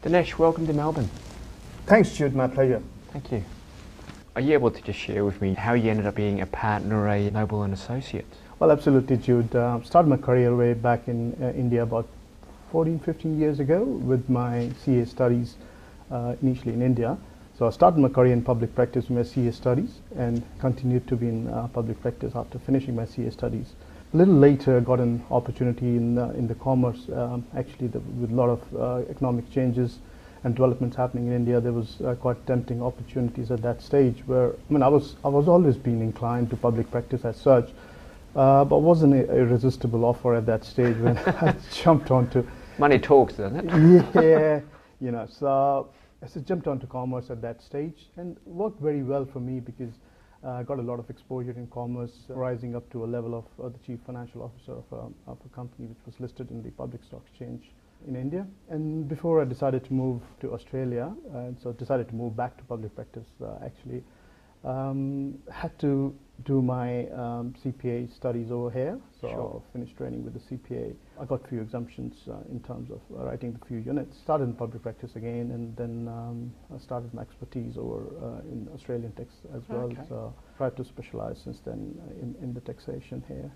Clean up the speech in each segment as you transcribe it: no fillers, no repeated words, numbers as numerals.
Dinesh, welcome to Melbourne. Thanks, Jude. My pleasure. Thank you. Are you able to just share with me how you ended up being a partner at Noble and Associates? Well, absolutely, Jude. Started my career way back in India about 14, 15 years ago with my CA studies initially in India. So I started my career in public practice with my CA studies and continued to be in public practice after finishing my CA studies. A little later, I got an opportunity in the commerce. With a lot of economic changes and developments happening in India, there was quite tempting opportunities at that stage. Where I was always been inclined to public practice as such, but wasn't a irresistible offer at that stage when I jumped onto. Money talks, doesn't it? Yeah, So I jumped onto commerce at that stage and worked very well for me because I got a lot of exposure in commerce, rising up to a level of the chief financial officer of a company which was listed in the public stock exchange in India. And before I decided to move to Australia, and so decided to move back to public practice actually, had to do my CPA studies over here. So Sure. Finished training with the CPA. I got a few exemptions in terms of writing the few units. Started in public practice again, and then I started my expertise over in Australian tax as well. Okay. So tried to specialize since then in the taxation here.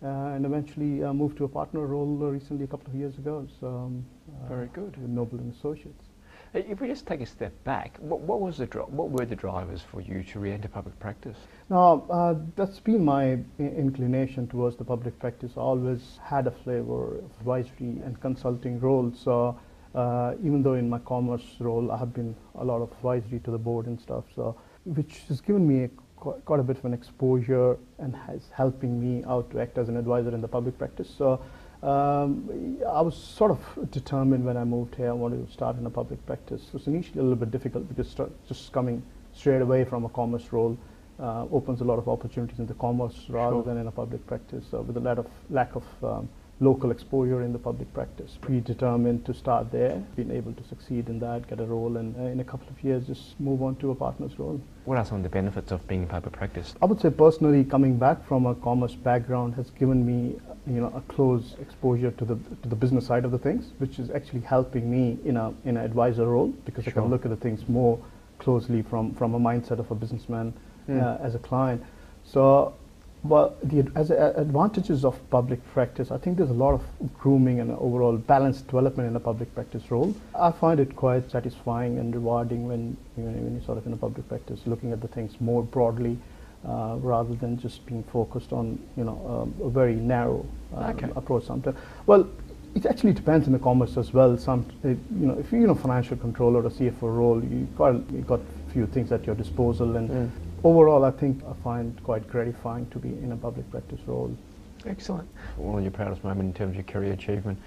And eventually moved to a partner role recently, a couple of years ago. So Very good. with Noble and Associates. If we just take a step back, what were the drivers for you to re-enter public practice? Now, that's been my inclination towards the public practice. I always had a flavor of advisory and consulting roles. So even though in my commerce role, I have been a lot of advisory to the board and stuff, so which has given me quite a bit of an exposure and has helping me out to act as an advisor in the public practice. So I was sort of determined when I moved here I wanted to start in a public practice. It was initially a little bit difficult because just coming straight away from a commerce role opens a lot of opportunities in the commerce rather Sure. than in a public practice with a lack of local exposure in the public practice. Predetermined to start there, been able to succeed in that, get a role, and in a couple of years just move on to a partner's role. What are some of the benefits of being in public practice? I would say personally, coming back from a commerce background has given me, a close exposure to the business side of the things, which is actually helping me in an advisor role because I Sure. can look at the things more closely from a mindset of a businessman as a client. So, as advantages of public practice, I think there's a lot of grooming and overall balanced development in a public practice role. I find it quite satisfying and rewarding when you're sort of in a public practice, looking at the things more broadly rather than just being focused on a very narrow approach sometimes. Well, it actually depends on the commerce as well. If you're a financial controller or a CFO role, you've got a few things at your disposal, and overall, I think I find quite gratifying to be in a public practice role. Excellent. What was your proudest moment in terms of your career achievement,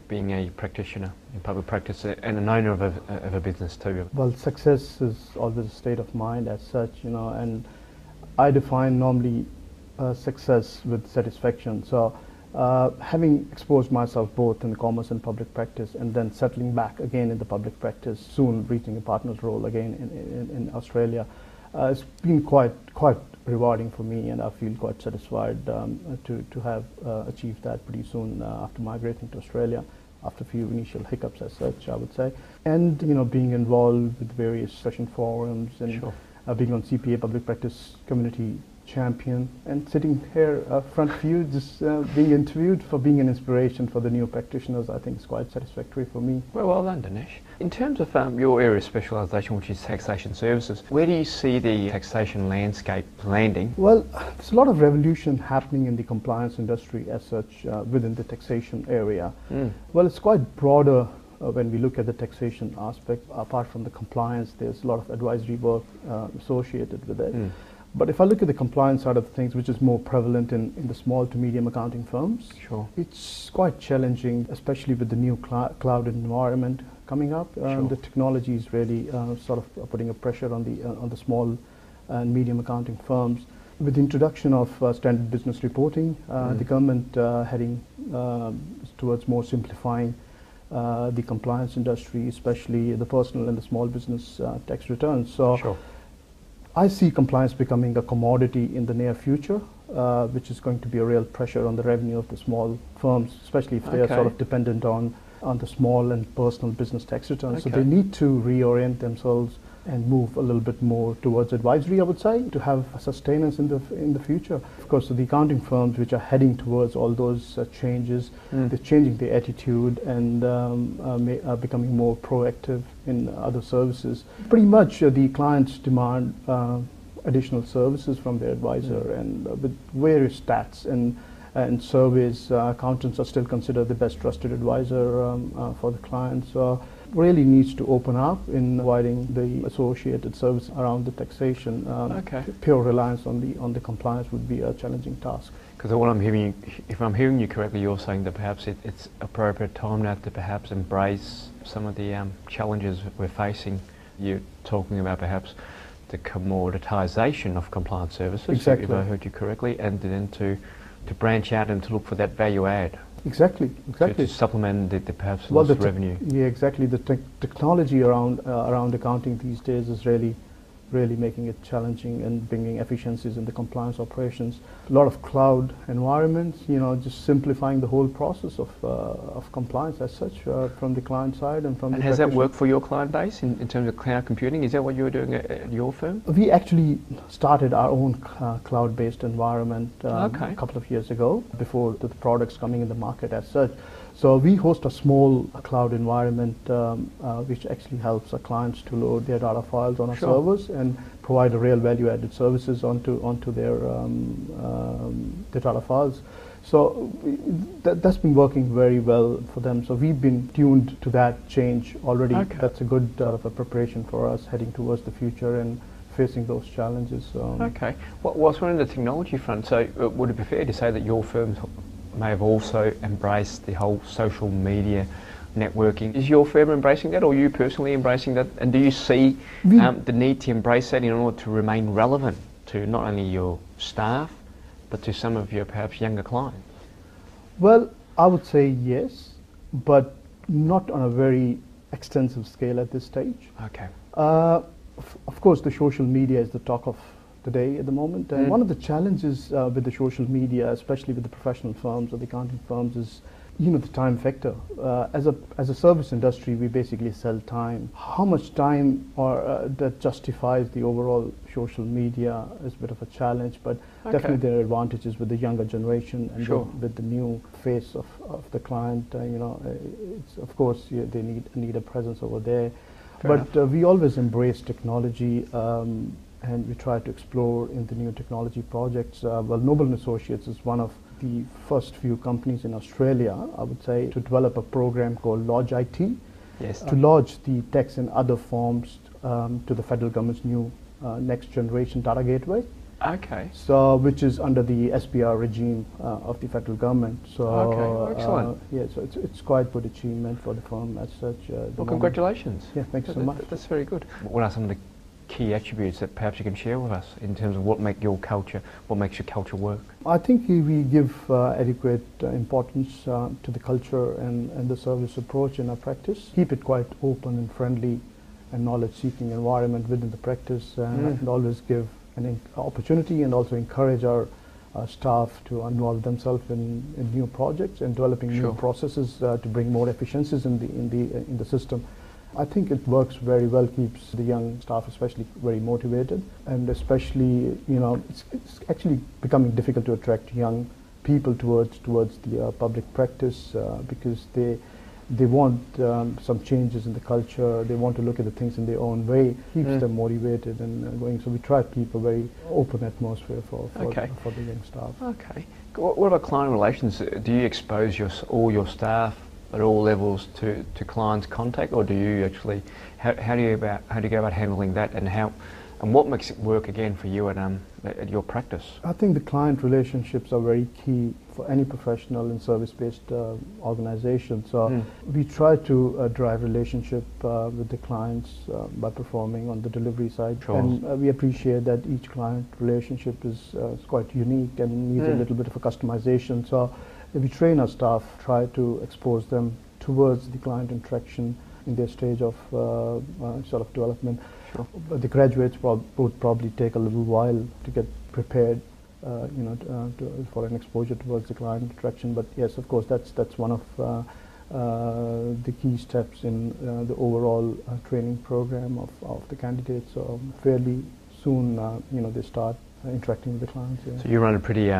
being a practitioner in public practice and an owner of a business too? Well, success is always a state of mind as such, and I define normally success with satisfaction. So having exposed myself both in commerce and public practice and then settling back again in the public practice, soon reaching a partner's role again in Australia, it's been quite rewarding for me, and I feel quite satisfied to have achieved that pretty soon after migrating to Australia, after a few initial hiccups as such, I would say. And being involved with various session forums and Sure. being on CPA Public Practice Community Champion and sitting here front of you, just being interviewed for being an inspiration for the new practitioners, I think is quite satisfactory for me. Well done, Dinesh. In terms of your area of specialisation, which is taxation services, where do you see the taxation landscape landing? Well, there's a lot of revolution happening in the compliance industry as such within the taxation area. Well, it's quite broader when we look at the taxation aspect. Apart from the compliance, there's a lot of advisory work associated with it. But if I look at the compliance side of things, which is more prevalent in the small to medium accounting firms, Sure. it's quite challenging, especially with the new cloud environment coming up. Sure. The technology is really sort of putting a pressure on the small and medium accounting firms. With the introduction of standard business reporting, the government heading towards more simplifying the compliance industry, especially the personal and the small business tax returns. So. Sure. I see compliance becoming a commodity in the near future, which is going to be a real pressure on the revenue of the small firms, especially if they are sort of dependent on on the small and personal business tax returns. So Okay. they need to reorient themselves and move a little bit more towards advisory, I would say, to have a sustenance in the future. Of course, the accounting firms which are heading towards all those changes, they're changing their attitude and are becoming more proactive in other services. Pretty much the clients demand additional services from their advisor, and with various stats and surveys, accountants are still considered the best trusted advisor for the clients. So really needs to open up in providing the associated service around the taxation. Okay. Pure reliance on the compliance would be a challenging task. Because what I'm hearing, if I'm hearing you correctly, you're saying that perhaps it's appropriate time now to perhaps embrace some of the challenges we're facing. You're talking about perhaps the commoditisation of compliance services, Exactly. if I heard you correctly, and then to branch out and to look for that value add. Exactly. To supplement the perhaps Well, lost revenue. Yeah, exactly. The technology around accounting these days is really making it challenging and bringing efficiencies in the compliance operations. A lot of cloud environments, just simplifying the whole process of compliance as such from the client side and from And the has that practitioner. worked for your client base in terms of cloud computing? Is that what you're doing at your firm? We actually started our own cloud-based environment Okay. a couple of years ago, before the products coming in the market as such. So we host a small cloud environment which actually helps our clients to load their data files on our Sure. servers and provide a real value-added services onto their data files. So that's been working very well for them. So we've been tuned to that change already. Okay. That's a good of a preparation for us heading towards the future and facing those challenges. Okay. Whilst we're on the technology front, so would it be fair to say that your firms may have also embraced the whole social media networking? Is your firm embracing that, or are you personally embracing that? And do you see the need to embrace that in order to remain relevant to not only your staff, but to some of your perhaps younger clients? Well, I would say yes, but not on a very extensive scale at this stage. Okay. Of course, the social media is the talk of the day at the moment. And one of the challenges with the social media, especially with the professional firms or the accounting firms, is the time factor. As a service industry, we basically sell time. How much time that justifies the overall social media is a bit of a challenge, but Okay. definitely there are advantages with the younger generation and Sure. with the new face of the client. It's, of course, they need a presence over there. Fair But we always embrace technology, and we try to explore in the new technology projects. Noble & Associates is one of the first few companies in Australia, I would say, to develop a program called Lodge IT, Yes. to lodge the tax and other forms to the federal government's new next generation data gateway. Okay. So, which is under the SPR regime of the federal government. So, Okay, excellent. So it's quite good achievement for the firm as such. at the Well, moment. congratulations. Yeah, thanks so much. That's very good. What are some of the key attributes that perhaps you can share with us in terms of what makes your culture work? I think we give adequate importance to the culture and the service approach in our practice. Keep it quite open and friendly and knowledge-seeking environment within the practice, and always give an opportunity and also encourage our staff to involve themselves in new projects and developing Sure. new processes to bring more efficiencies in the system. I think it works very well, keeps the young staff especially very motivated, and especially, it's actually becoming difficult to attract young people towards the public practice because they want some changes in the culture. They want to look at the things in their own way. Keeps them motivated and going. So we try to keep a very open atmosphere for the young staff. Okay. What about client relations? Do you expose all your staff at all levels to clients' contact, or do you actually how do you go about handling that, and what makes it work again for you at your practice? I think the client relationships are very key for any professional and service-based organization. So we try to drive relationship with the clients by performing on the delivery side. Sure. And we appreciate that each client relationship is quite unique and needs a little bit of a customization. So we train our staff, try to expose them towards the client interaction in their stage of sort of development. Sure. But the graduates would probably take a little while to get prepared, for an exposure towards the client interaction. But yes, of course, that's one of the key steps in the overall training program of the candidates. So fairly soon, they start interacting with the clients. Yeah. So you run a pretty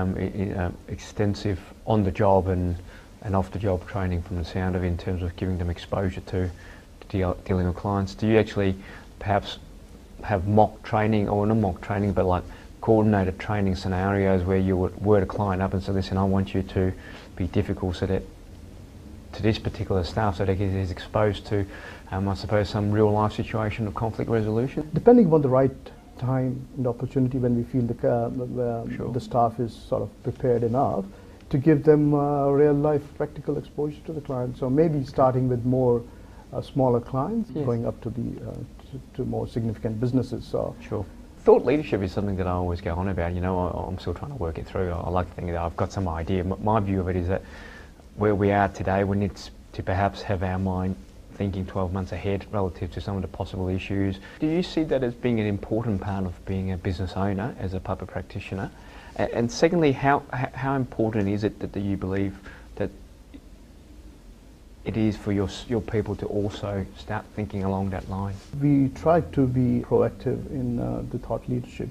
extensive on-the-job and off-the-job training from the sound of it, in terms of giving them exposure to dealing with clients. Do you actually perhaps have mock training, or not mock training, but like coordinated training scenarios where you would word a client up and say, listen, I want you to be difficult so that to this particular staff, so that he is exposed to, I suppose, some real life situation of conflict resolution? Depending upon the right time and opportunity, when we feel Sure. the staff is sort of prepared enough to give them real life practical exposure to the client. So maybe starting with more smaller clients, Yes. going up to the to more significant businesses. So Sure. Thought leadership is something that I always go on about. I'm still trying to work it through. I like to think that I've got some idea. My view of it is that where we are today, we need to perhaps have our mind thinking 12 months ahead relative to some of the possible issues. Do you see that as being an important part of being a business owner as a puppet practitioner? And secondly, how important is it that you believe that it is for your people to also start thinking along that line? we try to be proactive in the thought leadership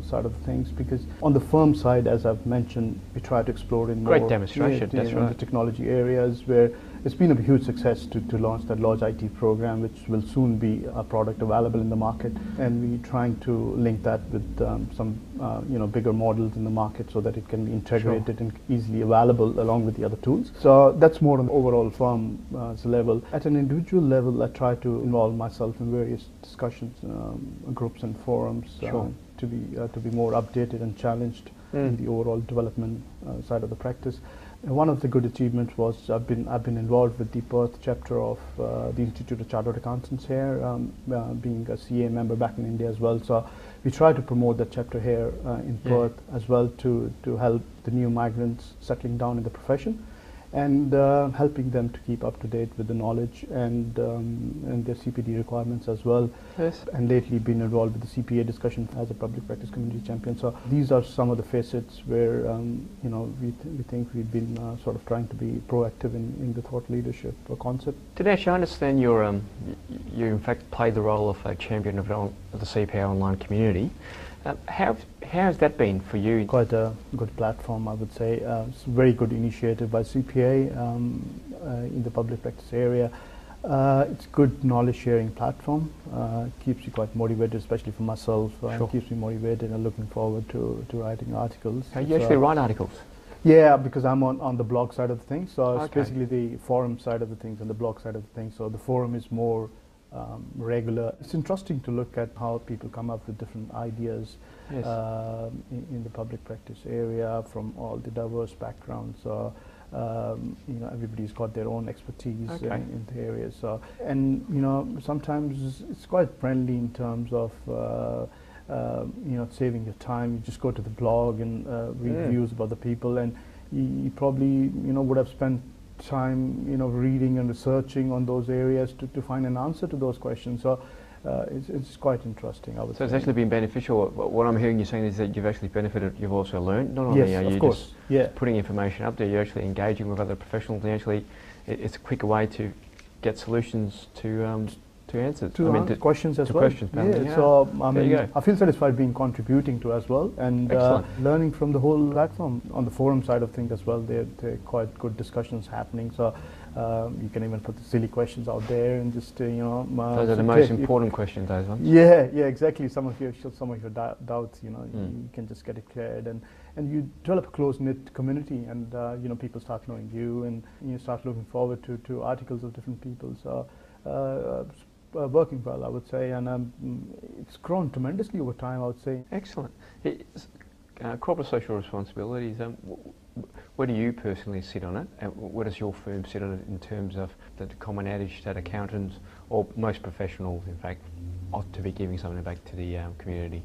side of things, because on the firm side, as I've mentioned, we try to explore in Great more demonstration, that's in right. the technology areas, where it's been a huge success to launch that large IT program, which will soon be a product available in the market, and we're trying to link that with some bigger models in the market, so that it can be integrated and easily available along with the other tools. So that's more on the overall firm level. At an individual level, I try to involve myself in various discussions, groups and forums, Sure. to be more updated and challenged in the overall development side of the practice. And one of the good achievements was I've been involved with the Perth chapter of the Institute of Chartered Accountants here, being a CA member back in India as well. So we try to promote that chapter here in Perth as well, to help the new migrants settling down in the profession, and helping them to keep up to date with the knowledge and their CPD requirements as well. Yes. And lately been involved with the CPA discussion as a public practice community champion. So these are some of the facets where we think we've been sort of trying to be proactive in the thought leadership concept. Dinesh, I understand you in fact played the role of a champion of the CPA online community. How has that been for you? Quite a good platform, I would say. It's a very good initiative by CPA in the public practice area. It's good knowledge sharing platform. Keeps you quite motivated, especially for myself. Sure. Keeps me motivated and looking forward to writing articles. You actually write articles? Yeah, because I'm on the blog side of the things. So it's Okay. basically the forum side of the things and the blog side of the things. So the forum is more regular. It's interesting to look at how people come up with different ideas Yes. in the public practice area from all the diverse backgrounds. So everybody's got their own expertise Okay. in the area. So, and sometimes it's quite friendly in terms of saving your time. You just go to the blog and read views about the people, and you probably would have spent time reading and researching on those areas to find an answer to those questions. So it's quite interesting, I would So say. it's actually been beneficial. What I'm hearing you saying is that you've actually benefited, you've also learned. Not only Yes, are of you course. Yeah. just putting information up there, you're actually engaging with other professionals, and actually it's a quicker way to get solutions to answers. To questions as to well. questions, Yeah, so There you go. I feel satisfied being contributing to as well, and Excellent. learning from the whole platform. On the forum side of things as well, there are quite good discussions happening. So you can even put the silly questions out there and just Those are the most important questions, those ones. Yeah, exactly. Some of your doubts, you can just get it cleared, and you develop a close knit community, and people start knowing you, and you start looking forward to articles of different people. So it's working well, I would say, and it's grown tremendously over time, I would say. Excellent. Corporate social responsibilities, where do you personally sit on it, and where does your firm sit on it in terms of the common adage that accountants, or most professionals in fact, ought to be giving something back to the community?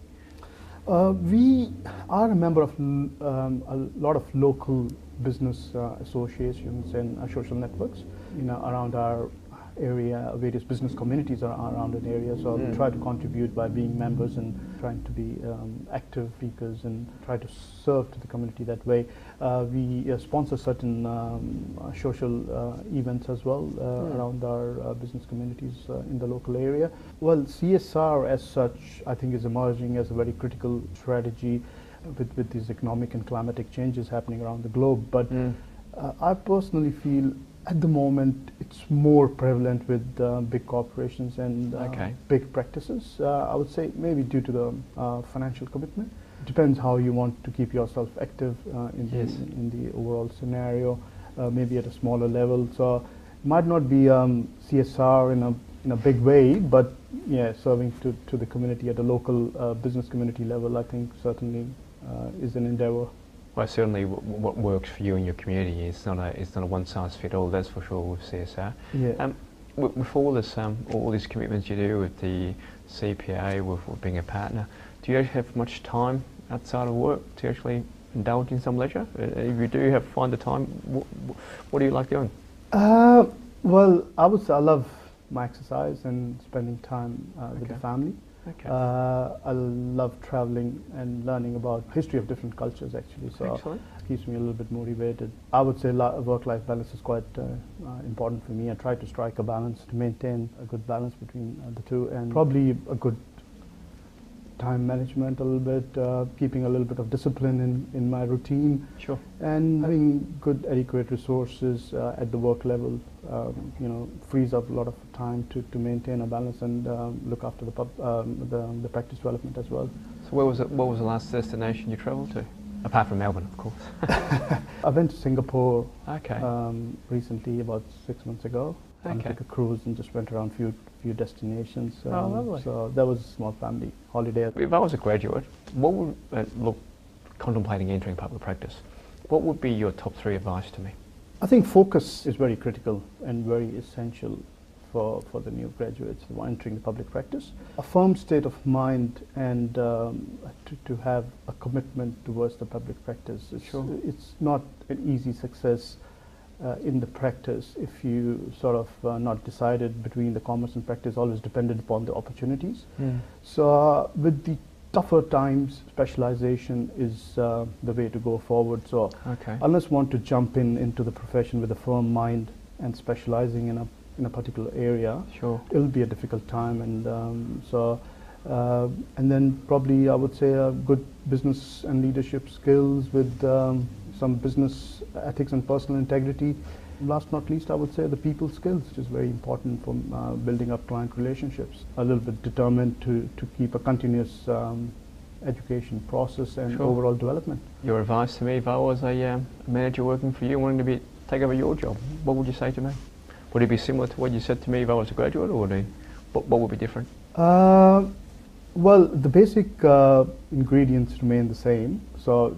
We are a member of a lot of local business associations and social networks around our area, various business communities are around an area. So we try to contribute by being members and trying to be active speakers and try to serve to the community that way. We sponsor certain social events as well around our business communities in the local area. Well, CSR as such, I think, is emerging as a very critical strategy with these economic and climatic changes happening around the globe. But I personally feel at the moment it's more prevalent with big corporations and big practices. I would say maybe due to the financial commitment. It depends how you want to keep yourself active in the overall scenario, maybe at a smaller level. So it might not be CSR in a big way, but yeah, serving to the community at a local business community level, I think certainly is an endeavor. Well, certainly what works for you and your community is not a one-size-fits-all, that's for sure, with CSR. Yeah. With all these commitments you do with the CPA, with being a partner, do you have much time outside of work to actually indulge in some leisure? If you do find the time, what do you like doing? Well, I would say I love my exercise and spending time with the family. Okay. I love traveling and learning about history of different cultures, actually. So Excellent. it keeps me a little bit motivated. I would say work-life balance is quite important for me. I try to strike a balance to maintain a good balance between the two, and probably a good time management a little bit, keeping a little bit of discipline in my routine. Sure. And having good adequate resources at the work level, frees up a lot of time to maintain a balance and look after the practice development as well. So what was the last destination you travelled to? Apart from Melbourne, of course. I went to Singapore recently, about 6 months ago. I took a cruise and just went around few destinations. Oh, lovely. So that was a small family holiday. If I was a graduate, what would, contemplating entering public practice, what would be your top 3 advice to me? I think focus is very critical and very essential for the new graduates who are entering the public practice. A firm state of mind and to have a commitment towards the public practice. It's not an easy success in the practice if you sort of not decided between the commerce and practice, always dependent upon the opportunities. So with the tougher times, specialization is the way to go forward. So unless you want to jump into the profession with a firm mind and specializing in a particular area, it'll be a difficult time. And and then probably I would say good business and leadership skills with some business ethics and personal integrity. Last not least, I would say the people skills, which is very important for building up client relationships. A little bit determined to keep a continuous education process and overall development. Your advice to me, if I was a manager working for you, wanting to take over your job, what would you say to me? Would it be similar to what you said to me if I was a graduate, or what would be different? Well, the basic ingredients remain the same. So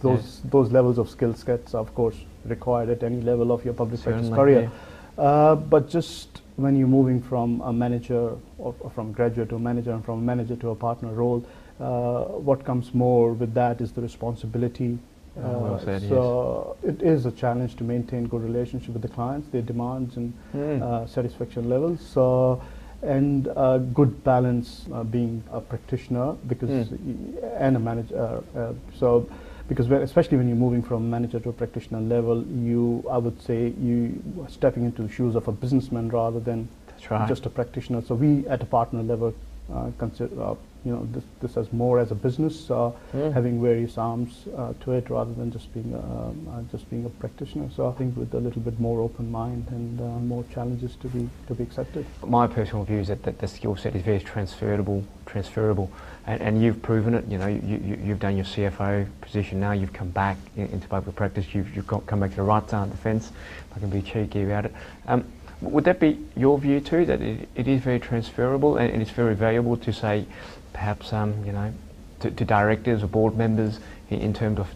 those levels of skill sets are of course required at any level of your public practice career. But just when you're moving from a manager or from graduate to a manager and from a manager to a partner role, what comes more with that is the responsibility. Well said, so it is a challenge to maintain good relationship with the clients, their demands and satisfaction levels. So, and a good balance being a practitioner and a manager. Because especially when you're moving from manager to a practitioner level, I would say you are stepping into the shoes of a businessman rather than just a practitioner. So we at a partner level consider this as more as a business, having various arms to it rather than just being a practitioner. So I think with a little bit more open mind and more challenges to be accepted. My personal view is that the skill set is very transferable, and you've proven it. You've done your CFO position now. You've come back into public practice. You've come back to the right side of the fence. If I can be cheeky about it. Would that be your view too, that it is very transferable and it's very valuable to say, perhaps to directors or board members in terms of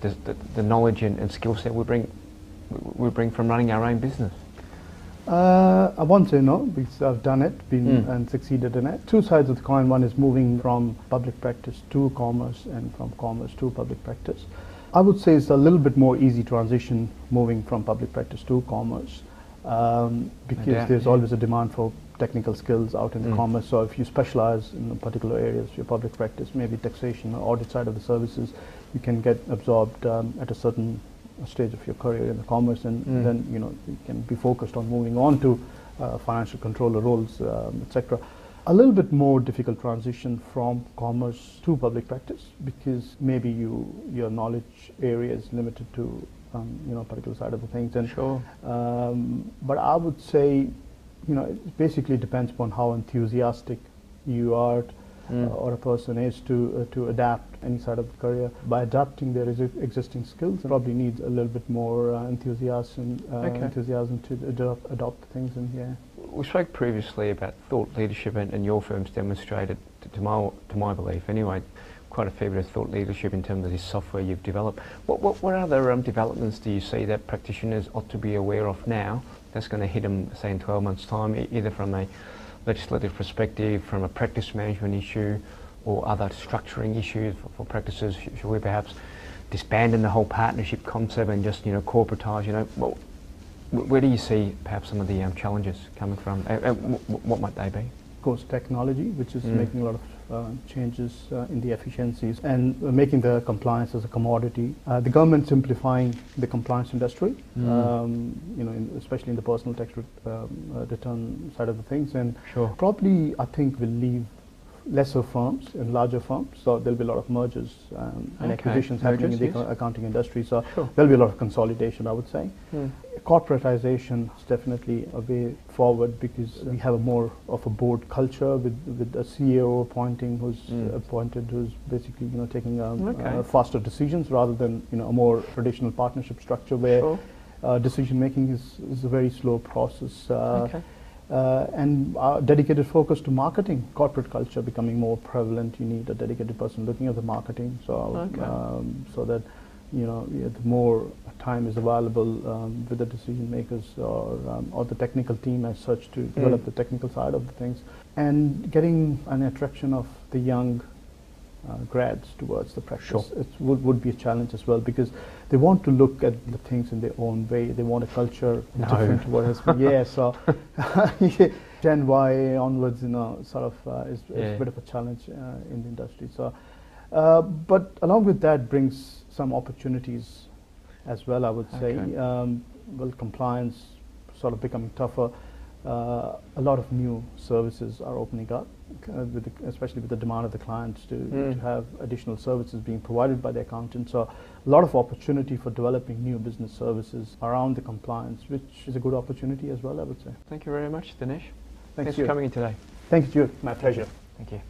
the knowledge and skill set we bring from running our own business? I won't say no, because I've done it, and succeeded in it. Two sides of the coin. One is moving from public practice to commerce and from commerce to public practice. I would say it's a little bit more easy transition moving from public practice to commerce. because doubt, there's yeah. always a demand for technical skills out in the Mm. commerce. So if you specialize in particular areas, your public practice, maybe taxation or audit side of the services, you can get absorbed at a certain stage of your career in the commerce, and then you can be focused on moving on to financial controller roles, etc. A little bit more difficult transition from commerce to public practice, because maybe your knowledge area is limited to particular side of the things. And Sure. but I would say, it basically depends upon how enthusiastic you are, or a person is to adapt any side of the career. By adapting their existing skills, probably needs a little bit more enthusiasm to adopt things. And yeah. We spoke previously about thought leadership, and your firm's demonstrated, to my belief anyway, quite a fair bit of thought leadership in terms of this software you've developed. What other developments do you see that practitioners ought to be aware of now that's going to hit them, say, in 12 months' time, either from a legislative perspective, from a practice management issue, or other structuring issues for practices? Should we perhaps disband in the whole partnership concept and just corporatise? Where do you see perhaps some of the challenges coming from? What might they be? Of course, technology, which is making a lot of changes in the efficiencies and making the compliance as a commodity. The government simplifying the compliance industry, especially in the personal tax return side of the things, and Sure. probably I think will leave lesser firms and larger firms. So there'll be a lot of mergers and acquisitions happening in the accounting industry. So Sure. there'll be a lot of consolidation, I would say. Corporatization is definitely a way forward, because we have a more of a board culture with a CEO appointing who's basically taking faster decisions, rather than a more traditional partnership structure where Sure. decision making is a very slow process. And dedicated focus to marketing, corporate culture becoming more prevalent. You need a dedicated person looking at the marketing, so so that the more time is available with the decision makers or the technical team as such to develop the technical side of the things, and getting an attraction of the young grads towards the practice. Sure. It would be a challenge as well, because they want to look at the things in their own way. They want a culture different to what has been. Yeah, so Gen Y onwards, sort of is a bit of a challenge in the industry. So, but along with that brings some opportunities as well, I would say. Well, compliance sort of becoming tougher. A lot of new services are opening up, especially with the demand of the clients to have additional services being provided by the accountant. So a lot of opportunity for developing new business services around the compliance, which is a good opportunity as well, I would say. Thanks very much, Dinesh. Thanks you for coming in today. Thank you, Jude. My pleasure. Thank you.